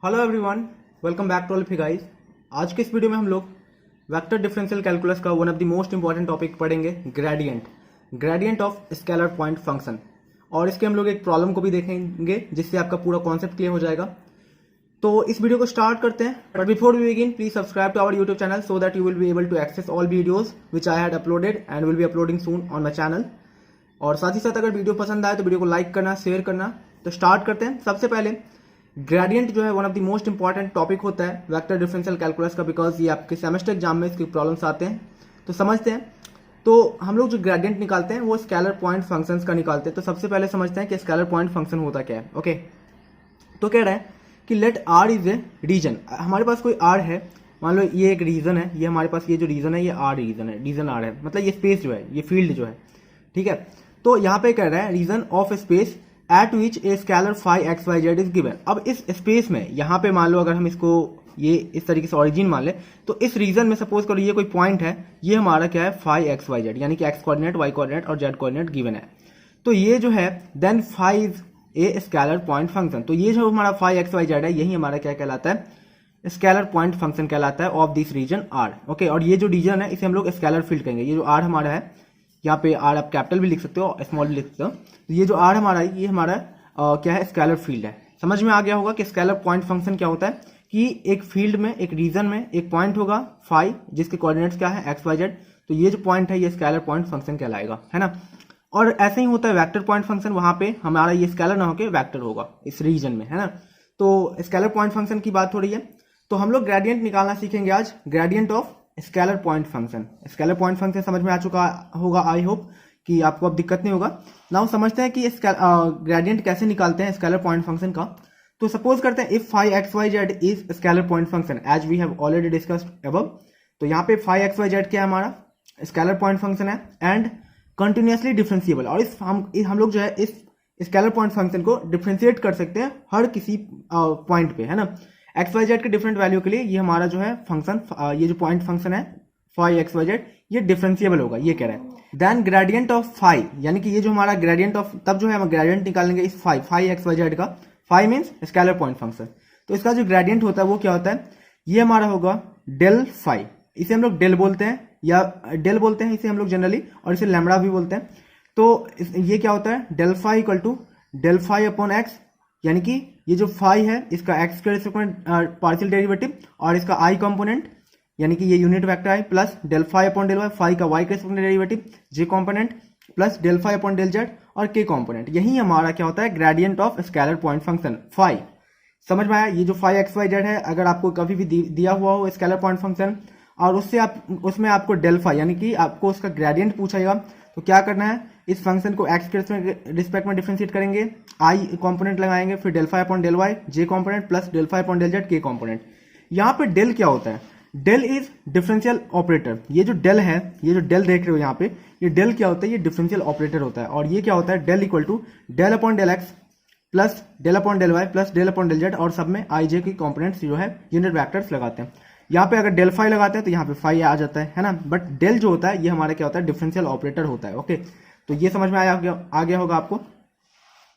Hello everyone, welcome back to all guys. आज के इस वीडियो में हम लोग वेक्टर डिफरेंशियल कैलकुलस का one of the most important topic पढ़ेंगे, gradient of scalar point function. और इसके हम लोग एक प्रॉब्लम को भी देखेंगे जिससे आपका पूरा कॉन्सेप्ट क्लियर हो जाएगा। तो इस वीडियो को स्टार्ट करते हैं, but before we begin please subscribe to our YouTube channel so that you will be able to access all videos which I had uploaded and will be uploading soon on my channel. और साथ ही साथ अगर video पसंद आए तो video को like करना, share करना। तो स्टार्ट करते हैं। सबसे पहले ग्रेडियंट जो है one of the most important topic होता है वेक्टर डिफरेंशियल कैलकुलस का, बिकॉज ये आपके सेमेस्टर एग्जाम में इसके प्रॉब्लम्स आते हैं। तो समझते हैं। तो हम लोग जो ग्रेडियंट निकालते हैं वो स्केलर पॉइंट फंक्शंस का निकालते हैं। तो सबसे पहले समझते हैं कि स्केलर पॉइंट फंक्शन होता क्या है। ओके, तो कह रहा है कि let R is a region. हमारे पास कोई आर है, मान लो ये एक रीजन है, ये हमारे पास ये जो रीजन है ये आर रीजन है, रीजन आर है, मतलब ये स्पेस जो है, ये फील्ड जो है, ठीक है। तो यहाँ पे कह रहा है region of space at which a scalar phi x y z is given. अब इस स्पेस में यहाँ पे मान लो अगर हम इसको ये इस तरीके से ऑरिजिन मान ले, तो इस रीजन में सपोज करो ये कोई पॉइंट है, ये हमारा क्या है फाई एक्स वाई जेड, यानी कि एक्स कोऑर्डिनेट, वाई कोऑर्डिनेट और जेड कोऑर्डिनेट गिवन है। तो ये जो है then phi is a scalar point function. तो ये जो हमारा फाई एक्स वाई जेड है यही हमारा क्या कहलाता है, स्केलर पॉइंट फंक्शन कहलाता है of this region R. Okay, और ये जो रीजन है इसे हम लोग स्केलर फील्ड कहेंगे। ये जो आर हमारा है, यहाँ पे आर आप कैपिटल भी लिख सकते हो, स्मॉल भी लिख सकते हो। तो ये जो आर हमारा है ये हमारा क्या है, स्केलर फील्ड है। समझ में आ गया होगा कि स्केलर पॉइंट फंक्शन क्या होता है, कि एक फील्ड में, एक रीजन में एक पॉइंट होगा फाई जिसके कोऑर्डिनेट्स क्या है एक्स वाई जेड। तो ये जो पॉइंट है ये स्केलर पॉइंट फंक्शन कहलाएगा, है ना। और ऐसे ही होता है वेक्टर पॉइंट फंक्शन, वहां पे हमारा ये स्केलर ना होकर वेक्टर होगा इस रीजन में, है ना। तो स्केलर पॉइंट फंक्शन की बात हो रही है। तो हम लोग ग्रेडियंट निकालना सीखेंगे आज, gradient of scalar point function. Scalar point function समझ में आ चुका होगा, आई होप कि आपको अब दिक्कत नहीं होगा। नाउ समझते हैं कि ग्रेडियंट कैसे निकालते हैं स्केलर पॉइंट फंक्शन का। तो सपोज करते हैं if phi x y z is scalar point function as we have already discussed above. तो यहाँ पे फाई एक्स वाई जेड क्या है, हमारा स्केलर पॉइंट फंक्शन है एंड कंटिन्यूसली डिफरेंशिएबल। और हम लोग जो है इस स्केलर पॉइंट फंक्शन को डिफरेंशिएट कर सकते हैं हर किसी पॉइंट पे, है ना। एक्स वाई जेड के डिफरेंट वैल्यू के लिए ये हमारा जो है फंक्शन, ये जो पॉइंट फंक्शन है फाई एक्स वाई जेड, ये डिफरेंशिएबल होगा, ये कह रहा है। देन ग्रेडियंट ऑफ फाई, यानी कि ये जो हमारा ग्रेडियंट ऑफ, तब जो है हम ग्रेडियंट निकालेंगे इस फाई एक्स वाई जेड का। Phi means scalar point function. तो इसका जो ग्रेडियंट होता है वो क्या होता है, ये हमारा होगा डेल फाई। इसे हम लोग डेल बोलते हैं, या डेल बोलते हैं इसे हम लोग जनरली, और इसे लैम्बडा भी बोलते हैं। तो ये क्या होता है, del phi equal to del phi upon x, यानी कि ये जो फाई है इसका एक्स के रिस्पेक्ट में पार्शियल डेरिवेटिव और इसका आई कंपोनेंट, यानी कि ये unit vector i, plus del phi upon del y, phi का वाई के रिस्पेक्ट में derivative, j component, plus del phi upon del z और के कंपोनेंट। यही हमारा क्या होता है, gradient of scalar point function phi. समझ में आया। ये जो फाई एक्स वाई जेड है, अगर आपको कभी भी दिया हुआ हो स्केलर पॉइंट फंक्शन और उसमें आपको डेल फाई, यानी कि आपको उसका ग्रेडियंट पूछेगा, तो क्या करना है, इस फंक्शन को एक्स के रिस्पेक्ट में डिफरेंशिएट करेंगे, आई कंपोनेंट लगाएंगे, फिर del phi upon del y, j component, plus del phi upon del z, k component. यहाँ पे डेल क्या होता है, डेल इज डिफरेंशियल ऑपरेटर। ये जो डेल है, ये जो डेल देख रहे हो यहाँ पे, ये डेल क्या होता है, ये डिफरेंशियल ऑपरेटर होता है। और ये क्या होता है, del equal to del upon del x plus del upon del y plus del upon del z, और सब में आई जे की कंपोनेंट्स जो है यूनिट वेक्टर्स लगाते हैं। यहाँ पे अगर डेल फाई लगाते हैं तो यहाँ पे फाई आ जाता है ना। बट डेल जो होता है ये हमारा क्या होता है, डिफरेंशियल ऑपरेटर होता है। ओके, तो ये समझ में आ गया होगा आपको।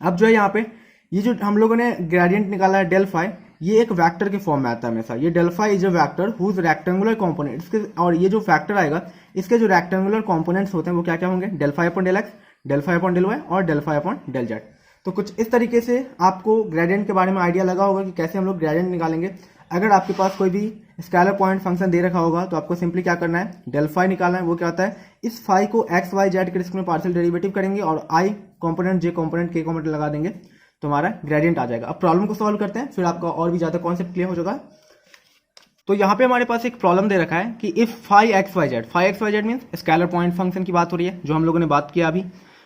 अब जो है यहाँ पे ये जो हम लोगों ने ग्रेडियंट निकाला है डेल फाई, ये एक वेक्टर के फॉर्म में आता है हमेशा। ये del phi is a vector whose rectangular component, इसके और ये जो फैक्टर आएगा इसके जो रेक्टेंगुलर कंपोनेंट्स होते हैं वो क्या क्या होंगे, del phi upon del x, del phi upon del y और del phi upon del z. तो कुछ इस तरीके से आपको ग्रेडियंट के बारे में आइडिया लगा होगा कि कैसे हम लोग ग्रेडियंट निकालेंगे। अगर आपके पास कोई भी स्केलर पॉइंट फंक्शन दे रखा होगा तो आपको सिंपली क्या करना है, डेल फाई निकालना है। वो क्या होता है, इस फाई को एक्स वाई जेड के रिस्पेक्ट में पार्शियल डेरिवेटिव करेंगे और आई कंपोनेंट, जे कंपोनेंट, के कंपोनेंट लगा देंगे तो हमारा ग्रेडियंट आ जाएगा। अब प्रॉब्लम को सॉल्व करते हैं, फिर आपका और भी ज्यादा कॉन्सेप्ट क्लियर हो जाएगा। तो यहाँ पे हमारे पास एक प्रॉब्लम दे रखा है कि if phi x y z means scalar point function की बात हो रही है, जो हम लोगों ने बात किया अभी।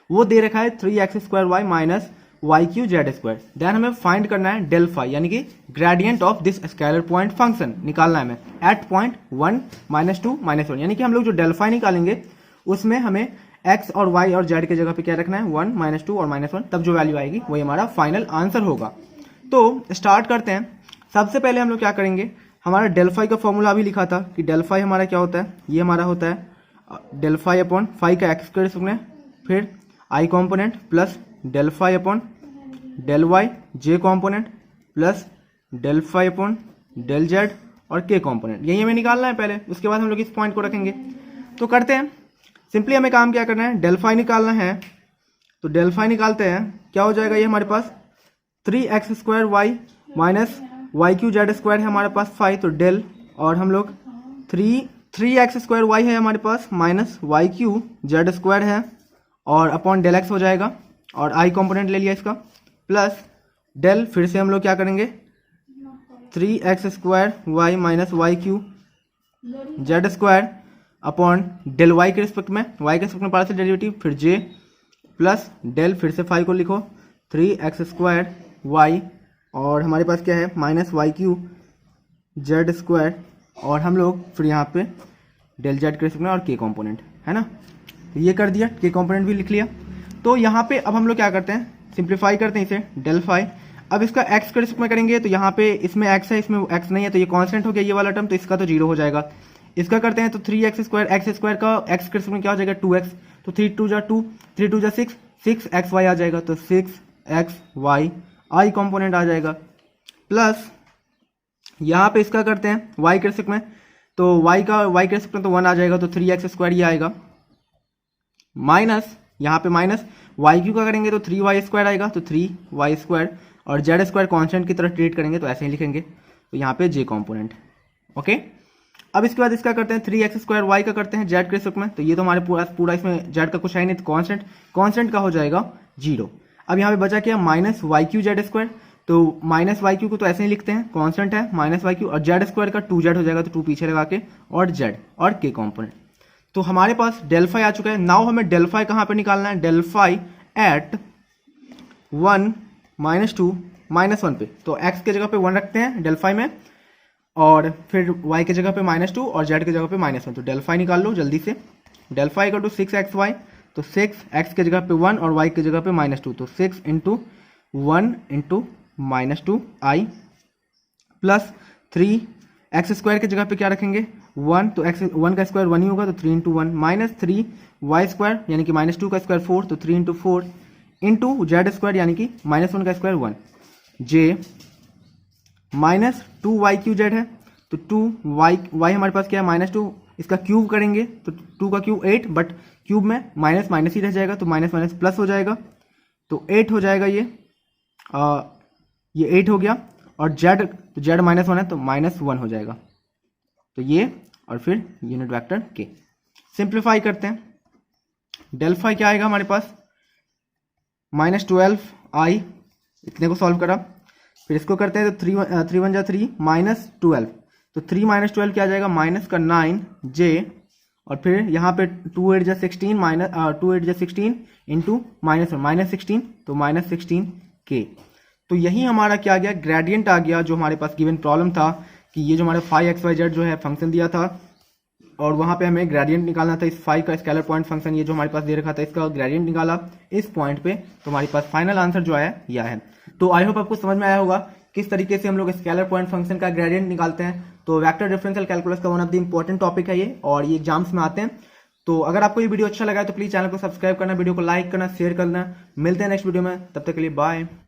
वो दे रखा है 3x² y minus y cube z square. Then हमें फाइंड करना है डेल फाई, यानी कि gradient of this scalar point function निकालना है हमें एट पॉइंट 1 -2 -1। यानी कि हम लोग जो डेल फाई निकालेंगे उसमें हमें x और y और z के जगह पे क्या रखना है, 1 -2 और -1, तब जो वैल्यू आएगी वही हमारा फाइनल आंसर होगा। तो स्टार्ट करते हैं। सबसे पहले हम लोग क्या करेंगे, हमारा डेल फाई का फॉर्मूला भी लिखा था कि डेल फाई हमारा क्या होता है, ये हमारा होता है डेल फाई अपॉन फाई का एक्स के रिस्पेक्ट में, फिर i component plus del phi upon del y j component plus del phi upon del z और के कॉम्पोनेंट, यही हमें निकालना है पहले, उसके बाद हम लोग इस पॉइंट को रखेंगे। तो करते हैं, सिंपली हमें काम क्या करना है, डेल फाई निकालना है। तो डेल फाई निकालते हैं, क्या हो जाएगा ये हमारे पास 3x² y minus y cube z square है हमारे पास 5, तो डेल, और हम लोग 3x² वाई है हमारे पास minus y cube z square है और अपॉन डेल एक्स हो जाएगा, और आई कॉम्पोनेंट ले लिया इसका, प्लस डेल, फिर से हम लोग क्या करेंगे 3x² y minus y cube z square upon del y के रिस्पेक्ट में, वाई के रिस्पेक्ट में पार्शियल डेरिवेटिव, फिर जे प्लस डेल, फिर से 5 को लिखो 3x² वाई और हमारे पास क्या है minus y cube z square, और हम लोग फिर यहाँ पे डेल जेड के रिस्पेक्ट में और के कॉम्पोनेंट है ना। तो ये कर दिया, के कॉम्पोनेंट भी लिख लिया। तो यहाँ पे अब हम लोग क्या करते हैं, सिंप्लीफाई करते हैं इसे, डेल फाई। अब इसका x के रिस्पेक्ट में करेंगे तो यहाँ पे इसमें x है, इसमें x नहीं है, तो ये कांस्टेंट हो गया ये वाला टर्म, तो इसका तो 0 हो जाएगा। इसका करते हैं तो 3x² x² का x के रिस्पेक्ट में क्या हो जाएगा 2x, तो 3 2 जा 2, 3 2 जा 6, 6xy आ जाएगा, तो 6xy आई कॉम्पोनेंट आ जाएगा, प्लस यहाँ पे इसका करते हैं y के रिस्पेक्ट में, तो y के रिस्पेक्ट में तो 1 आ जाएगा, तो 3x² ये आएगा, माइनस यहाँ पे माइनस वाई क्यू का करेंगे तो 3y² आएगा, तो 3y², और z² कांस्टेंट की तरह ट्रीट करेंगे तो ऐसे ही लिखेंगे, तो यहाँ पे j कॉम्पोनेंट। ओके, अब इसके बाद इसका करते हैं 3x² y का करते हैं z के रिस्पेक्ट में, तो ये तो हमारे पूरा इसमें z का कुछ है नहीं, तो कांस्टेंट का हो जाएगा 0। अब यहाँ पे बचा क्या minus y cube z square, तो माइनस वाई क्यू को तो ऐसे ही लिखते हैं, कांस्टेंट है माइनस वाई क्यू, और जेड स्क्वायर का 2z हो जाएगा, तो 2 पीछे लगा के, और z और के कॉम्पोनेंट। तो हमारे पास डेल फाई आ चुका है। नाउ हमें डेल फाई कहाँ पे निकालना है, डेल फाई एट 1 -2 -1 पे, तो x के जगह पे 1 रखते हैं डेल फाई में, और फिर y के जगह पे -2 और z के जगह पे -1, तो डेल फाई निकाल लो जल्दी से। Del phi equal to 6xy, तो 6x के जगह पे 1 और y के जगह पे -2, तो 6 × 1 × -2i प्लस 3x² की जगह पे क्या रखेंगे 1, तो x 1 का स्क्वायर 1 ही होगा, तो 3 × 1 माइनस 3y² यानी कि -2 का स्क्वायर 4, तो 3 × 4 इंटू z² यानी कि -1 का स्क्वायर 1, j माइनस 2y⁴z है, तो 2y हमारे पास क्या है -2, इसका क्यूब करेंगे तो 2 का क्यूब 8, बट क्यूब में माइनस माइनस ही रह जाएगा, तो माइनस माइनस प्लस हो जाएगा, तो 8 हो जाएगा ये 8 हो गया, और z -1 है तो -1 हो जाएगा, तो ये, और फिर यूनिट वेक्टर के। सिंप्लीफाई करते हैं, डेल फाई क्या आएगा हमारे पास -12i, इतने को सॉल्व करा, फिर इसको करते हैं तो 3 1 जा 3 -12, तो 3 - 12 क्या आ जाएगा माइनस का 9j, और फिर यहाँ पे 2 8 जा 16 2 8 जा 16 इंटू -16, तो -16k। तो यही हमारा क्या आ गया, ग्रेडियंट आ गया, जो हमारे पास गिवन प्रॉब्लम था कि ये जो हमारे 5xyz जो है फंक्शन दिया था, और वहाँ पे हमें ग्रेडियंट निकालना था इस 5 का स्केलर पॉइंट फंक्शन, ये जो हमारे पास दे रखा था इसका ग्रेडियंट निकाला इस पॉइंट पे, तो हमारे पास फाइनल आंसर जो आया यह है। तो आई होप आपको समझ में आया होगा किस तरीके से हम लोग स्केलर पॉइंट फंक्शन का ग्रेडियंट निकालते हैं। तो वेक्टर डिफरेंशियल कैलकुलस का one of the important topic है ये, और ये एग्जाम्स में आते हैं। तो अगर आपको ये वीडियो अच्छा लगा है तो प्लीज चैनल को सब्सक्राइब करना, वीडियो को लाइक करना, शेयर करना। मिलते हैं नेक्स्ट वीडियो में, तब तक के लिए बाय।